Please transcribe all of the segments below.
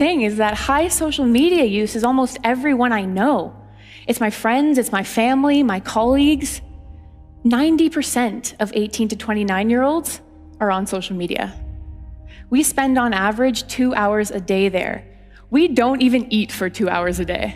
thing is that high social media use is almost everyone I know. It's my friends, it's my family, my colleagues. 90% of 18 to 29-year-olds are on social media. We spend on average 2 hours a day there. We don't even eat for 2 hours a day.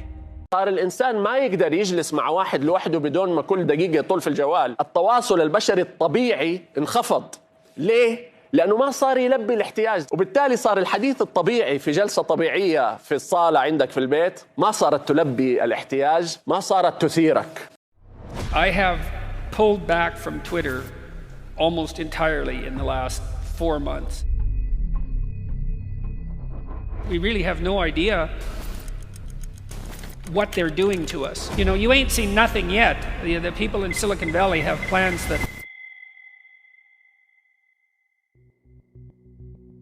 صار الإنسان ما يقدر يجلس مع واحد لوحده بدون ما كل دقيقة يطول في الجوال. التواصل البشري الطبيعي انخفض. ليه؟ لأنه ما صار يلبي الاحتياج، وبالتالي صار الحديث الطبيعي في جلسة طبيعية في الصالة عندك في البيت ما صارت تلبي الاحتياج، ما صارت تثيرك. I have pulled back from Twitter almost entirely in the last 4 months. We really have no idea what they're doing to us. You know, you ain't seen nothing yet. The people in Silicon Valley have plans that...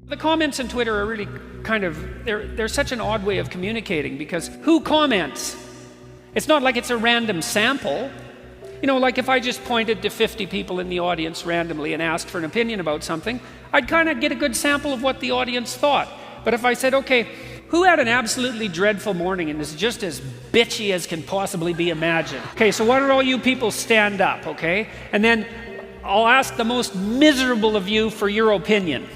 The comments on Twitter are really kind of, they're such an odd way of communicating, because who comments? It's not like it's a random sample. You know, like if I just pointed to 50 people in the audience randomly and asked for an opinion about something, I'd kind of get a good sample of what the audience thought. But if I said, okay, who had an absolutely dreadful morning and is just as bitchy as can possibly be imagined? Okay, so why don't all you people stand up, okay? And then I'll ask the most miserable of you for your opinion.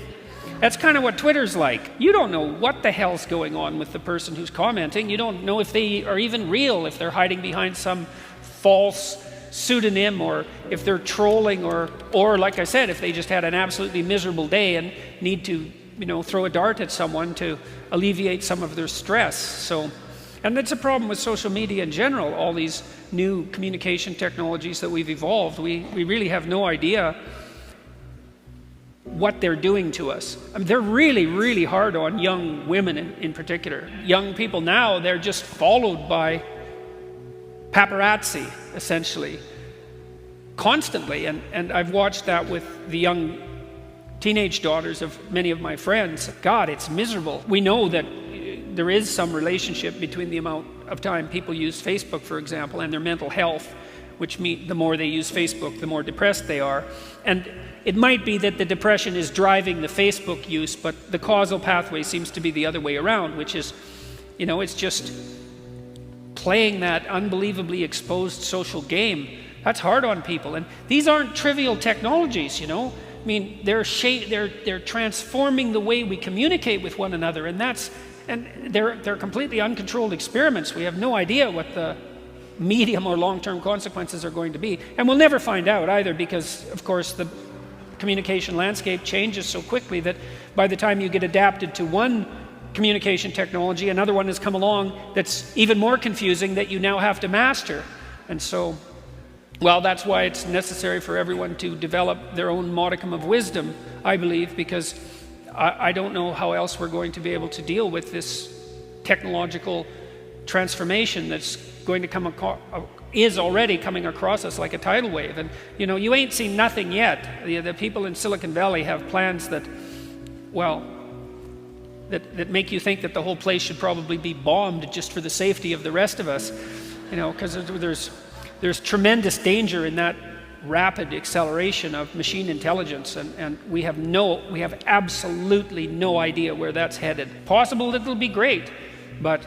That's kind of what Twitter's like. You don't know what the hell's going on with the person who's commenting. You don't know if they are even real, if they're hiding behind some false pseudonym, or if they're trolling, or like I said, if they just had an absolutely miserable day and need to, you know, throw a dart at someone to alleviate some of their stress. So, and that's a problem with social media in general, all these new communication technologies that we've evolved. We really have no idea what they're doing to us. I mean, they're really, really hard on young women in particular. Young people now, they're just followed by paparazzi, essentially, constantly. And I've watched that with the young teenage daughters of many of my friends. God, it's miserable. We know that there is some relationship between the amount of time people use Facebook, for example, and their mental health, which means the more they use Facebook, the more depressed they are. And it might be that the depression is driving the Facebook use, but the causal pathway seems to be the other way around, which is, you know, it's just playing that unbelievably exposed social game. That's hard on people. And these aren't trivial technologies, you know. I mean, they're transforming the way we communicate with one another, and they're completely uncontrolled experiments. We have no idea what the medium or long-term consequences are going to be, and we'll never find out either, because of course the communication landscape changes so quickly that by the time you get adapted to one communication technology, another one has come along that's even more confusing that you now have to master. And so, well, that's why it's necessary for everyone to develop their own modicum of wisdom, I believe, because I don't know how else we're going to be able to deal with this technological transformation that's going to come across, is already coming across us like a tidal wave. And you know, you ain't seen nothing yet. The people in Silicon Valley have plans that, well, that make you think that the whole place should probably be bombed just for the safety of the rest of us. You know, because there's tremendous danger in that rapid acceleration of machine intelligence, and we have absolutely no idea where that's headed. Possible that it'll be great, but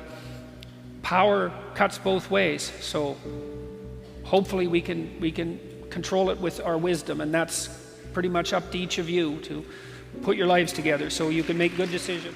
power cuts both ways. So hopefully we can control it with our wisdom, and that's pretty much up to each of you to put your lives together so you can make good decisions.